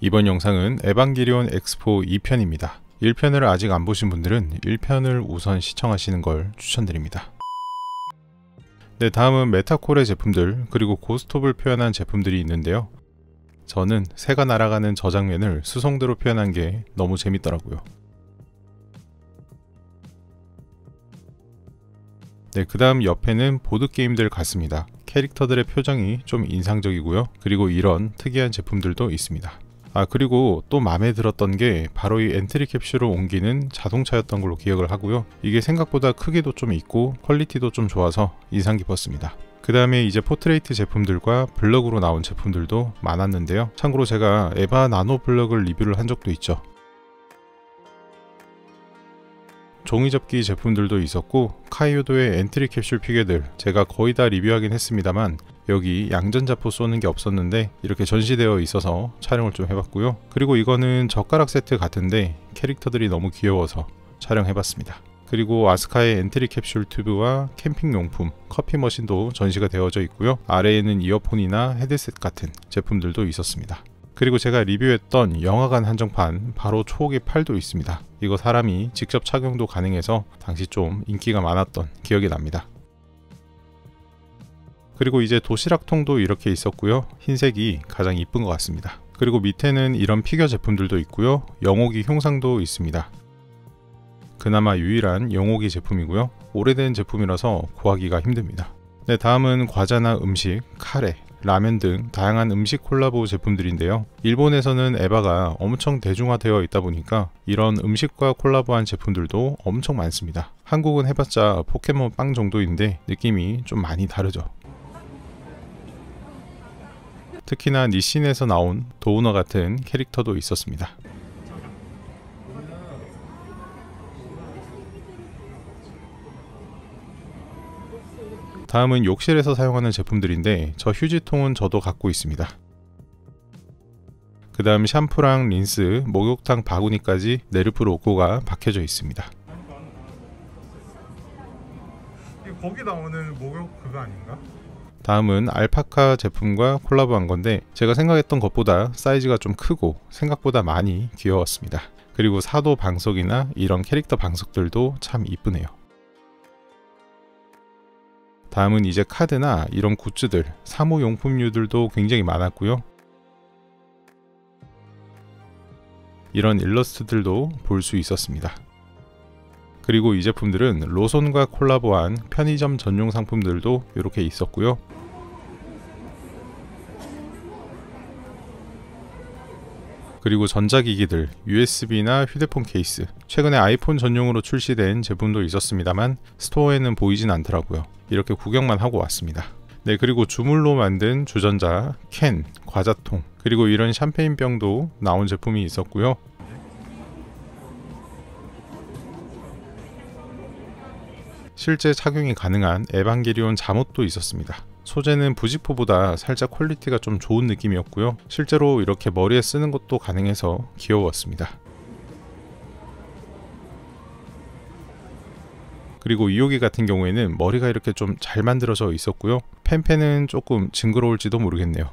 이번 영상은 에반게리온 엑스포 2편입니다. 1편을 아직 안 보신 분들은 1편을 우선 시청하시는 걸 추천드립니다. 네, 다음은 메타콜의 제품들 그리고 고스톱을 표현한 제품들이 있는데요. 저는 새가 날아가는 저 장면을 수성대로 표현한 게 너무 재밌더라고요. 네, 그 다음 옆에는 보드게임들 같습니다. 캐릭터들의 표정이 좀 인상적이고요. 그리고 이런 특이한 제품들도 있습니다. 그리고 또 마음에 들었던 게 바로 이 엔트리 캡슐을 옮기는 자동차였던 걸로 기억을 하고요. 이게 생각보다 크기도 좀 있고 퀄리티도 좀 좋아서 인상 깊었습니다. 그 다음에 이제 포트레이트 제품들과 블럭으로 나온 제품들도 많았는데요. 참고로 제가 에바 나노 블럭을 리뷰를 한 적도 있죠. 종이접기 제품들도 있었고 카이오도의 엔트리 캡슐 피규어들 제가 거의 다 리뷰하긴 했습니다만 여기 양전자포 쏘는 게 없었는데 이렇게 전시되어 있어서 촬영을 좀 해봤고요. 그리고 이거는 젓가락 세트 같은데 캐릭터들이 너무 귀여워서 촬영해봤습니다. 그리고 아스카의 엔트리 캡슐 튜브와 캠핑용품, 커피 머신도 전시가 되어져 있고요. 아래에는 이어폰이나 헤드셋 같은 제품들도 있었습니다. 그리고 제가 리뷰했던 영화관 한정판 바로 초옥의 팔도 있습니다. 이거 사람이 직접 착용도 가능해서 당시 좀 인기가 많았던 기억이 납니다. 그리고 이제 도시락통도 이렇게 있었고요. 흰색이 가장 이쁜 것 같습니다. 그리고 밑에는 이런 피규어 제품들도 있고요. 영옥이 흉상도 있습니다. 그나마 유일한 영옥이 제품이고요. 오래된 제품이라서 구하기가 힘듭니다. 네, 다음은 과자나 음식, 카레, 라면 등 다양한 음식 콜라보 제품들인데요. 일본에서는 에바가 엄청 대중화되어 있다 보니까 이런 음식과 콜라보한 제품들도 엄청 많습니다. 한국은 해봤자 포켓몬 빵 정도인데 느낌이 좀 많이 다르죠. 특히나 니신에서 나온 도우너 같은 캐릭터도 있었습니다. 다음은 욕실에서 사용하는 제품들인데 저 휴지통은 저도 갖고 있습니다. 그 다음 샴푸랑 린스, 목욕탕 바구니까지 네르프 로고가 박혀져 있습니다. 거기 나오는 목욕 그거 아닌가? 다음은 알파카 제품과 콜라보한 건데 제가 생각했던 것보다 사이즈가 좀 크고 생각보다 많이 귀여웠습니다. 그리고 사도 방석이나 이런 캐릭터 방석들도 참 이쁘네요. 다음은 이제 카드나 이런 굿즈들, 사무용품류들도 굉장히 많았고요. 이런 일러스트들도 볼 수 있었습니다. 그리고 이 제품들은 로손과 콜라보한 편의점 전용 상품들도 이렇게 있었고요. 그리고 전자기기들, USB나 휴대폰 케이스, 최근에 아이폰 전용으로 출시된 제품도 있었습니다만 스토어에는 보이진 않더라고요. 이렇게 구경만 하고 왔습니다. 네, 그리고 주물로 만든 주전자, 캔, 과자통, 그리고 이런 샴페인병도 나온 제품이 있었고요. 실제 착용이 가능한 에반게리온 잠옷도 있었습니다. 소재는 부직포보다 살짝 퀄리티가 좀 좋은 느낌이었고요. 실제로 이렇게 머리에 쓰는 것도 가능해서 귀여웠습니다. 그리고 이오기 같은 경우에는 머리가 이렇게 좀 잘 만들어져 있었고요. 펜펜은 조금 징그러울지도 모르겠네요.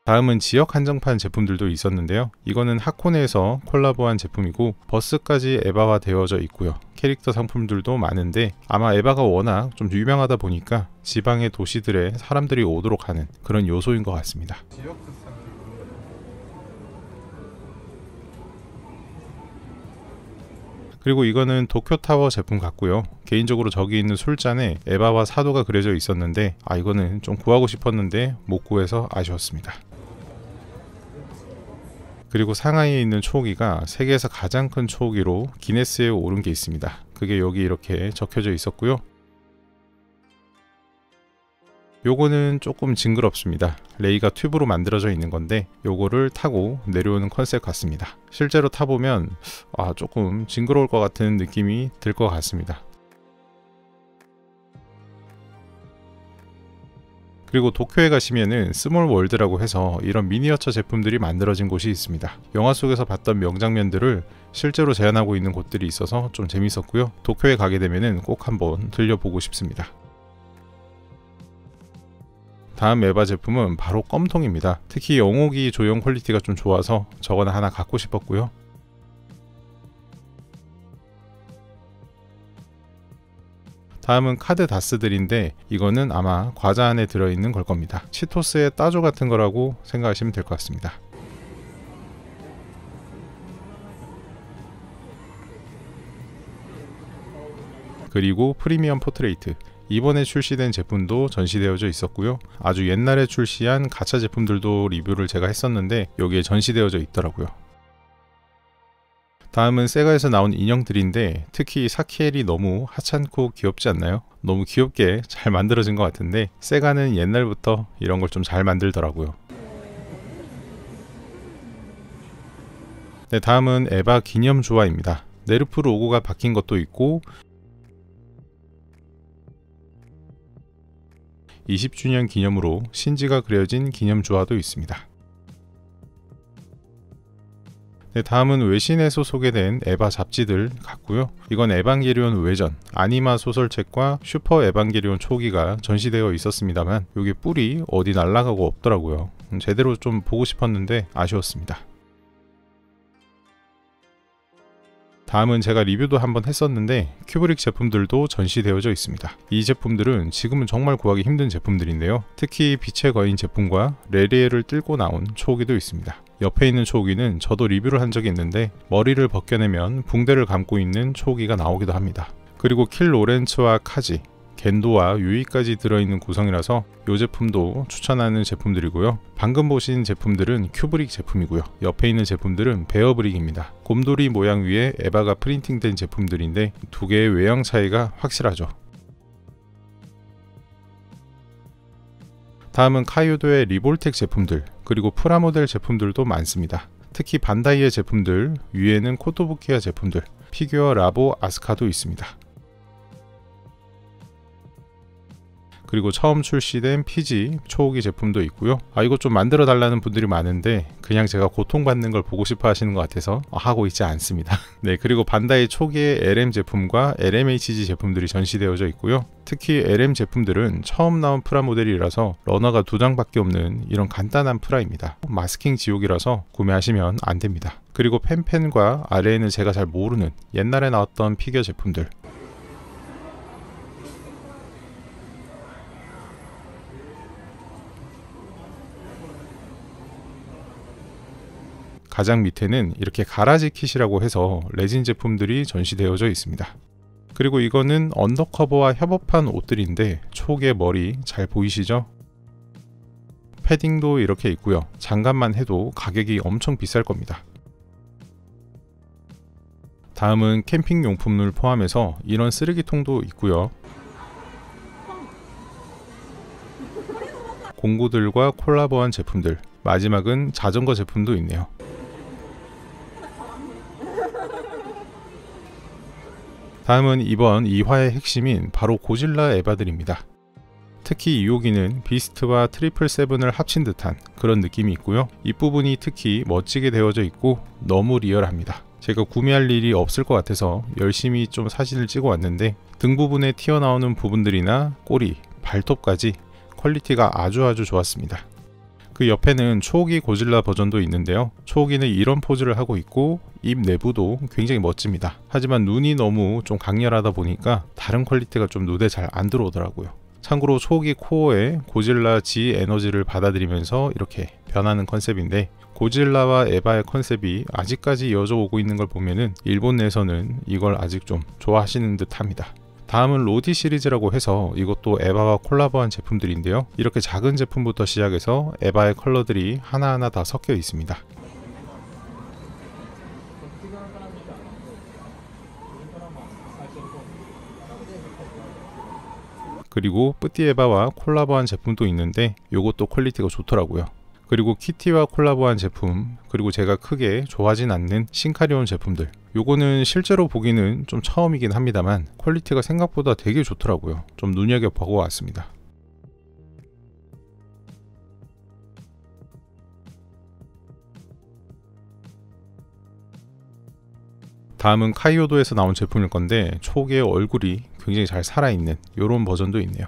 다음은 지역 한정판 제품들도 있었는데요. 이거는 하코네에서 콜라보한 제품이고 버스까지 에바화 되어져 있고요. 캐릭터 상품들도 많은데 아마 에바가 워낙 좀 유명하다 보니까 지방의 도시들에 사람들이 오도록 하는 그런 요소인 것 같습니다. 그리고 이거는 도쿄타워 제품 같고요. 개인적으로 저기 있는 술잔에 에바와 사도가 그려져 있었는데 이거는 좀 구하고 싶었는데 못 구해서 아쉬웠습니다. 그리고 상하이에 있는 초호기가 세계에서 가장 큰 초호기로 기네스에 오른 게 있습니다. 그게 여기 이렇게 적혀져 있었고요. 요거는 조금 징그럽습니다. 레이가 튜브로 만들어져 있는 건데 요거를 타고 내려오는 컨셉 같습니다. 실제로 타보면 조금 징그러울 것 같은 느낌이 들 것 같습니다. 그리고 도쿄에 가시면은 스몰 월드라고 해서 이런 미니어처 제품들이 만들어진 곳이 있습니다. 영화 속에서 봤던 명장면들을 실제로 재현하고 있는 곳들이 있어서 좀 재밌었고요. 도쿄에 가게 되면은 꼭 한번 들려보고 싶습니다. 다음 에바 제품은 바로 껌통입니다. 특히 영옥이 조형 퀄리티가 좀 좋아서 저거는 하나 갖고 싶었고요. 다음은 카드 다스들인데 이거는 아마 과자 안에 들어있는 걸 겁니다. 치토스의 따조 같은 거라고 생각하시면 될 것 같습니다. 그리고 프리미엄 포트레이트, 이번에 출시된 제품도 전시되어져 있었고요. 아주 옛날에 출시한 가챠 제품들도 리뷰를 제가 했었는데 여기에 전시되어져 있더라고요. 다음은 세가에서 나온 인형들인데 특히 사키엘이 너무 하찮고 귀엽지 않나요? 너무 귀엽게 잘 만들어진 것 같은데 세가는 옛날부터 이런 걸 좀 잘 만들더라고요. 네, 다음은 에바 기념 주화입니다. 네르프 로고가 바뀐 것도 있고 20주년 기념으로 신지가 그려진 기념 주화도 있습니다. 네, 다음은 외신에서 소개된 에바 잡지들 같고요. 이건 에반게리온 외전, 아니마 소설책과 슈퍼 에반게리온 초기가 전시되어 있었습니다만 여기 뿔이 어디 날아가고 없더라고요. 제대로 좀 보고 싶었는데 아쉬웠습니다. 다음은 제가 리뷰도 한번 했었는데 큐브릭 제품들도 전시되어져 있습니다. 이 제품들은 지금은 정말 구하기 힘든 제품들인데요. 특히 빛의 거인 제품과 레리에를 뚫고 나온 초기도 있습니다. 옆에 있는 초기는 저도 리뷰를 한 적이 있는데 머리를 벗겨내면 붕대를 감고 있는 초기가 나오기도 합니다. 그리고 킬 로렌츠와 카지, 겐도와 유이까지 들어있는 구성이라서 이 제품도 추천하는 제품들이고요. 방금 보신 제품들은 큐브릭 제품이고요. 옆에 있는 제품들은 베어브릭입니다. 곰돌이 모양 위에 에바가 프린팅된 제품들인데 두 개의 외형 차이가 확실하죠. 다음은 카이오도의 리볼텍 제품들, 그리고 프라모델 제품들도 많습니다. 특히 반다이의 제품들, 위에는 코토부키아 제품들, 피규어 라보 아스카도 있습니다. 그리고 처음 출시된 피지 초호기 제품도 있고요. 이거 좀 만들어 달라는 분들이 많은데 그냥 제가 고통받는 걸 보고 싶어 하시는 것 같아서 하고 있지 않습니다. 네, 그리고 반다이 초기의 LM 제품과 LMHG 제품들이 전시되어져 있고요. 특히 LM 제품들은 처음 나온 프라 모델이라서 러너가 2장밖에 없는 이런 간단한 프라입니다. 마스킹 지옥이라서 구매하시면 안됩니다. 그리고 펜펜과 아래에는 제가 잘 모르는 옛날에 나왔던 피규어 제품들, 가장 밑에는 이렇게 가라지 킷이라고 해서 레진 제품들이 전시되어져 있습니다. 그리고 이거는 언더커버와 협업한 옷들인데 초기의 머리 잘 보이시죠? 패딩도 이렇게 있고요. 장갑만 해도 가격이 엄청 비쌀 겁니다. 다음은 캠핑 용품을 포함해서 이런 쓰레기통도 있고요. 공구들과 콜라보한 제품들, 마지막은 자전거 제품도 있네요. 다음은 이번 2화의 핵심인 바로 고질라 에바들입니다. 특히 2호기는 비스트와 트리플 세븐을 합친 듯한 그런 느낌이 있고요. 윗부분이 특히 멋지게 되어져 있고 너무 리얼합니다. 제가 구매할 일이 없을 것 같아서 열심히 좀 사진을 찍어 왔는데 등 부분에 튀어나오는 부분들이나 꼬리, 발톱까지 퀄리티가 아주 좋았습니다. 그 옆에는 초호기 고질라 버전도 있는데요. 초호기는 이런 포즈를 하고 있고 입 내부도 굉장히 멋집니다. 하지만 눈이 너무 좀 강렬하다 보니까 다른 퀄리티가 좀 눈에 잘 안 들어오더라고요. 참고로 초호기 코어에 고질라 G 에너지를 받아들이면서 이렇게 변하는 컨셉인데 고질라와 에바의 컨셉이 아직까지 이어져 오고 있는 걸 보면은 일본 내에서는 이걸 아직 좀 좋아하시는 듯 합니다. 다음은 로디 시리즈라고 해서 이것도 에바와 콜라보한 제품들인데요. 이렇게 작은 제품부터 시작해서 에바의 컬러들이 하나하나 다 섞여 있습니다. 그리고 뿌띠 에바와 콜라보한 제품도 있는데 이것도 퀄리티가 좋더라고요. 그리고 키티와 콜라보한 제품, 그리고 제가 크게 좋아하진 않는 신카리온 제품들, 요거는 실제로 보기는 좀 처음이긴 합니다만 퀄리티가 생각보다 되게 좋더라고요. 좀 눈여겨보고 왔습니다. 다음은 카이오도에서 나온 제품일 건데 초기의 얼굴이 굉장히 잘 살아있는 이런 버전도 있네요.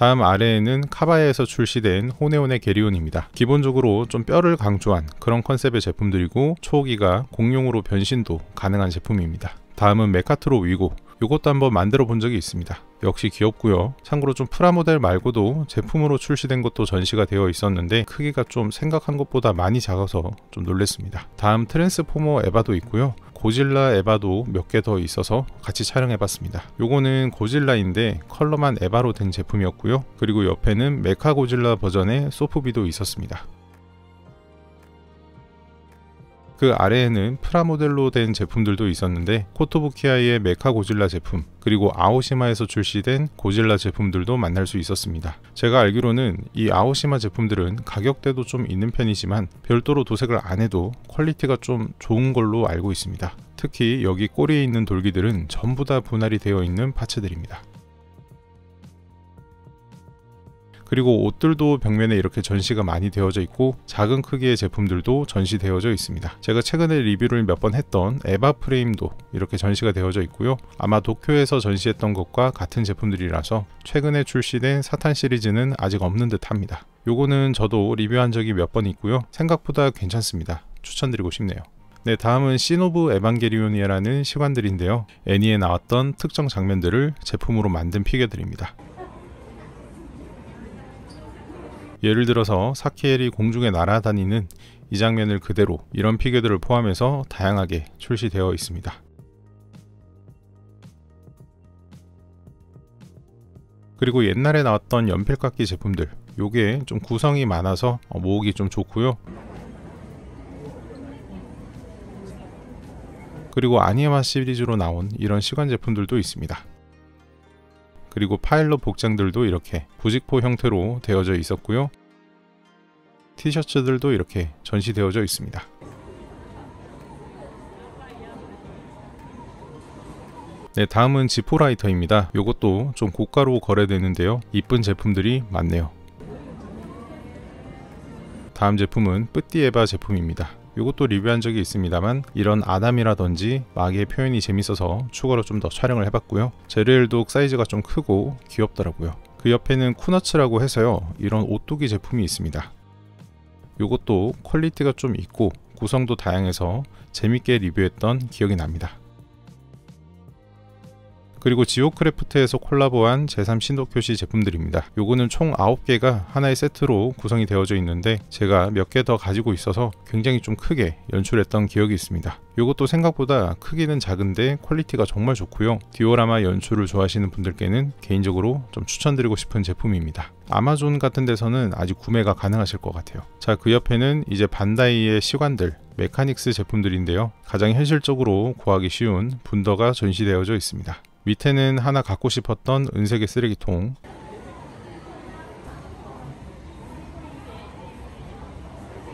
다음 아래에는 카바야에서 출시된 호네오네 게리온입니다. 기본적으로 좀 뼈를 강조한 그런 컨셉의 제품들이고 초기가 공룡으로 변신도 가능한 제품입니다. 다음은 메카트로 위고, 이것도 한번 만들어 본 적이 있습니다. 역시 귀엽고요. 참고로 좀 프라모델 말고도 제품으로 출시된 것도 전시가 되어 있었는데 크기가 좀 생각한 것보다 많이 작아서 좀 놀랬습니다. 다음 트랜스포머 에바도 있고요. 고질라 에바도 몇 개 더 있어서 같이 촬영해 봤습니다. 요거는 고질라인데 컬러만 에바로 된 제품이었고요. 그리고 옆에는 메카 고질라 버전의 소프비도 있었습니다. 그 아래에는 프라모델로 된 제품들도 있었는데 코토부키아의 메카 고질라 제품, 그리고 아오시마에서 출시된 고질라 제품들도 만날 수 있었습니다. 제가 알기로는 이 아오시마 제품들은 가격대도 좀 있는 편이지만 별도로 도색을 안 해도 퀄리티가 좀 좋은 걸로 알고 있습니다. 특히 여기 꼬리에 있는 돌기들은 전부 다 분할이 되어 있는 파츠들입니다. 그리고 옷들도 벽면에 이렇게 전시가 많이 되어져 있고 작은 크기의 제품들도 전시되어져 있습니다. 제가 최근에 리뷰를 몇 번 했던 에바 프레임도 이렇게 전시가 되어져 있고요. 아마 도쿄에서 전시했던 것과 같은 제품들이라서 최근에 출시된 사탄 시리즈는 아직 없는 듯 합니다. 요거는 저도 리뷰한 적이 몇 번 있고요. 생각보다 괜찮습니다. 추천드리고 싶네요. 네, 다음은 시노브 에반게리온이라는 시관들인데요. 애니에 나왔던 특정 장면들을 제품으로 만든 피규어들입니다. 예를 들어서 사키엘이 공중에 날아다니는 이 장면을 그대로 이런 피규어들을 포함해서 다양하게 출시되어 있습니다. 그리고 옛날에 나왔던 연필깎이 제품들, 요게 좀 구성이 많아서 모으기 좀 좋고요. 그리고 아니에마 시리즈로 나온 이런 시관 제품들도 있습니다. 그리고 파일럿 복장들도 이렇게 부직포 형태로 되어져 있었고요. 티셔츠들도 이렇게 전시되어져 있습니다. 네, 다음은 지포라이터입니다. 이것도 좀 고가로 거래되는데요. 이쁜 제품들이 많네요. 다음 제품은 뿌띠에바 제품입니다. 이것도 리뷰한 적이 있습니다만 이런 아담이라든지 마개의 표현이 재밌어서 추가로 좀 더 촬영을 해봤고요. 제르엘도 사이즈가 좀 크고 귀엽더라고요. 그 옆에는 쿠너츠라고 해서요, 이런 오뚜기 제품이 있습니다. 이것도 퀄리티가 좀 있고 구성도 다양해서 재밌게 리뷰했던 기억이 납니다. 그리고 지오크래프트에서 콜라보한 제3 신도쿄시 제품들입니다. 요거는 총 9개가 하나의 세트로 구성이 되어져 있는데 제가 몇 개 더 가지고 있어서 굉장히 좀 크게 연출했던 기억이 있습니다. 요것도 생각보다 크기는 작은데 퀄리티가 정말 좋고요. 디오라마 연출을 좋아하시는 분들께는 개인적으로 좀 추천드리고 싶은 제품입니다. 아마존 같은 데서는 아직 구매가 가능하실 것 같아요. 자, 그 옆에는 이제 반다이의 시관들, 메카닉스 제품들인데요. 가장 현실적으로 구하기 쉬운 분더가 전시되어져 있습니다. 밑에는 하나 갖고 싶었던 은색의 쓰레기통,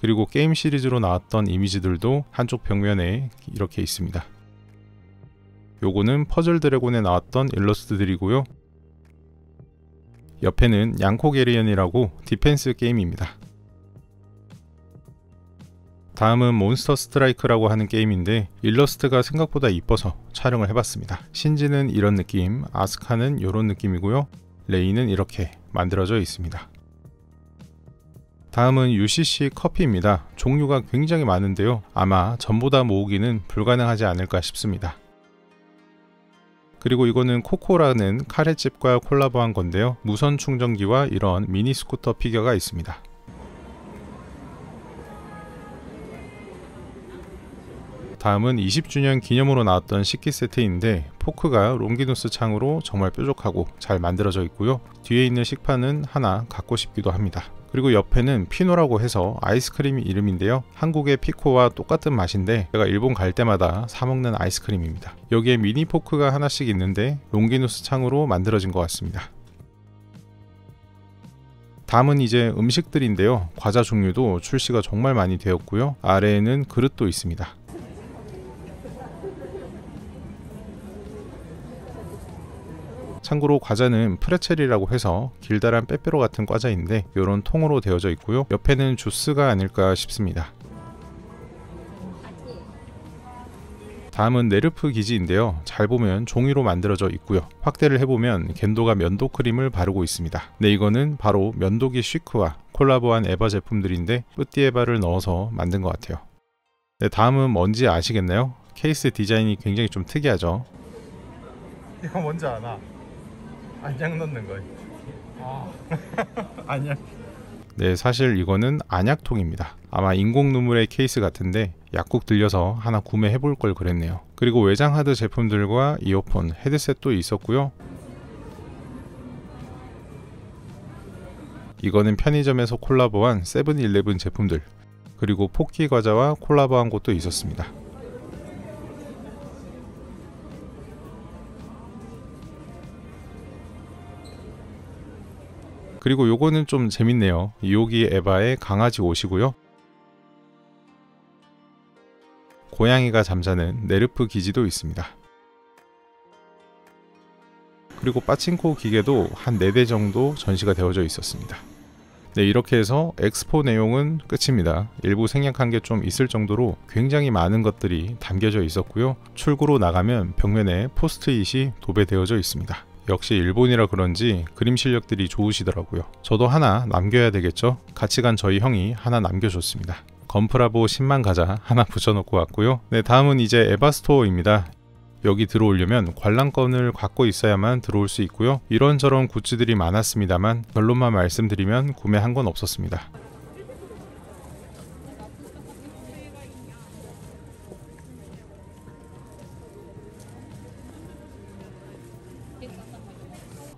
그리고 게임 시리즈로 나왔던 이미지들도 한쪽 벽면에 이렇게 있습니다. 요거는 퍼즐 드래곤에 나왔던 일러스트들이고요. 옆에는 양코게리언이라고 디펜스 게임입니다. 다음은 몬스터 스트라이크라고 하는 게임인데 일러스트가 생각보다 이뻐서 촬영을 해봤습니다. 신지는 이런 느낌, 아스카는 이런 느낌이고요. 레이는 이렇게 만들어져 있습니다. 다음은 UCC 커피입니다. 종류가 굉장히 많은데요. 아마 전부 다 모으기는 불가능하지 않을까 싶습니다. 그리고 이거는 코코라는 카레집과 콜라보한 건데요. 무선 충전기와 이런 미니 스쿠터 피규어가 있습니다. 다음은 20주년 기념으로 나왔던 식기 세트인데 포크가 롱기누스 창으로 정말 뾰족하고 잘 만들어져 있고요. 뒤에 있는 식판은 하나 갖고 싶기도 합니다. 그리고 옆에는 피노라고 해서 아이스크림 이름인데요. 한국의 피코와 똑같은 맛인데 제가 일본 갈 때마다 사 먹는 아이스크림입니다. 여기에 미니 포크가 하나씩 있는데 롱기누스 창으로 만들어진 것 같습니다. 다음은 이제 음식들인데요. 과자 종류도 출시가 정말 많이 되었고요. 아래에는 그릇도 있습니다. 참고로 과자는 프레첼이라고 해서 길다란 빼빼로 같은 과자인데 이런 통으로 되어져 있고요. 옆에는 주스가 아닐까 싶습니다. 다음은 네르프 기지인데요. 잘 보면 종이로 만들어져 있고요. 확대를 해보면 겐도가 면도 크림을 바르고 있습니다. 네, 이거는 바로 면도기 쉬크와 콜라보한 에바 제품들인데 뿌띠 에바를 넣어서 만든 것 같아요. 네, 다음은 뭔지 아시겠나요? 케이스 디자인이 굉장히 좀 특이하죠. 이거 뭔지 아나? 안약 넣는 거. 안약. 네, 사실 이거는 안약통입니다. 아마 인공 눈물의 케이스 같은데 약국 들려서 하나 구매해 볼 걸 그랬네요. 그리고 외장 하드 제품들과 이어폰, 헤드셋도 있었고요. 이거는 편의점에서 콜라보한 세븐일레븐 제품들, 그리고 포키 과자와 콜라보한 곳도 있었습니다. 그리고 요거는 좀 재밌네요. 이오기 에바의 강아지 옷이고요. 고양이가 잠자는 네르프 기지도 있습니다. 그리고 빠칭코 기계도 한 4대 정도 전시가 되어져 있었습니다. 네, 이렇게 해서 엑스포 내용은 끝입니다. 일부 생략한 게 좀 있을 정도로 굉장히 많은 것들이 담겨져 있었고요. 출구로 나가면 벽면에 포스트잇이 도배되어져 있습니다. 역시 일본이라 그런지 그림 실력들이 좋으시더라고요. 저도 하나 남겨야 되겠죠? 같이 간 저희 형이 하나 남겨줬습니다. 건프라보 10만 가자 하나 붙여놓고 왔고요. 네, 다음은 이제 에바스토어입니다. 여기 들어오려면 관람권을 갖고 있어야만 들어올 수 있고요. 이런저런 굿즈들이 많았습니다만 결론만 말씀드리면 구매한 건 없었습니다.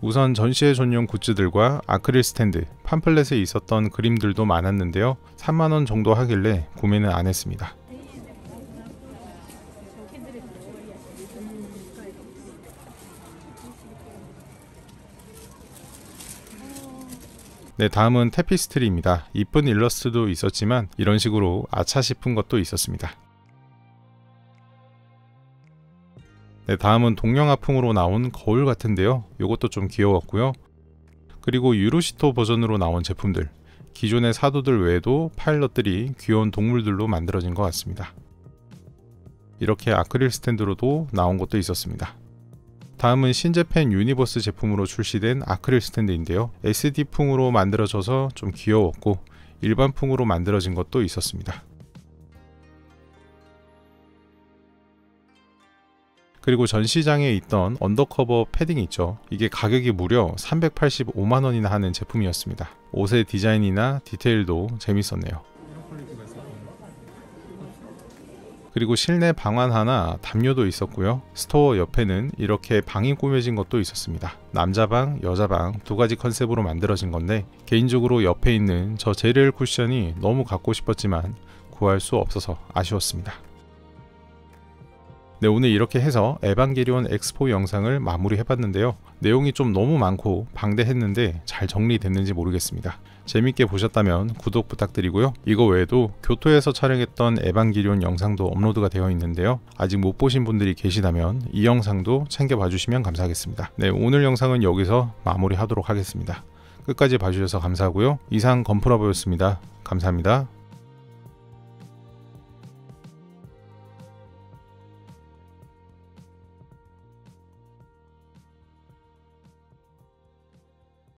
우선 전시회 전용 굿즈들과 아크릴 스탠드, 팜플렛에 있었던 그림들도 많았는데요. 3만원 정도 하길래 구매는 안 했습니다. 네, 다음은 테피스트리입니다. 이쁜 일러스트도 있었지만 이런 식으로 아차 싶은 것도 있었습니다. 네, 다음은 동양화풍으로 나온 거울 같은데요. 이것도 좀 귀여웠고요. 그리고 유로시토 버전으로 나온 제품들, 기존의 사도들 외에도 파일럿들이 귀여운 동물들로 만들어진 것 같습니다. 이렇게 아크릴 스탠드로도 나온 것도 있었습니다. 다음은 신재팬 유니버스 제품으로 출시된 아크릴 스탠드인데요. SD풍으로 만들어져서 좀 귀여웠고 일반풍으로 만들어진 것도 있었습니다. 그리고 전시장에 있던 언더커버 패딩 있죠. 이게 가격이 무려 385만원이나 하는 제품이었습니다. 옷의 디자인이나 디테일도 재밌었네요. 그리고 실내 방안 하나 담요도 있었고요. 스토어 옆에는 이렇게 방이 꾸며진 것도 있었습니다. 남자방, 여자방 두 가지 컨셉으로 만들어진 건데 개인적으로 옆에 있는 저 제리얼 쿠션이 너무 갖고 싶었지만 구할 수 없어서 아쉬웠습니다. 네, 오늘 이렇게 해서 에반게리온 엑스포 영상을 마무리 해봤는데요. 내용이 좀 너무 많고 방대했는데 잘 정리됐는지 모르겠습니다. 재밌게 보셨다면 구독 부탁드리고요. 이거 외에도 교토에서 촬영했던 에반게리온 영상도 업로드가 되어 있는데요. 아직 못 보신 분들이 계시다면 이 영상도 챙겨봐 주시면 감사하겠습니다. 네, 오늘 영상은 여기서 마무리 하도록 하겠습니다. 끝까지 봐주셔서 감사하고요. 이상 건프라보였습니다. 감사합니다.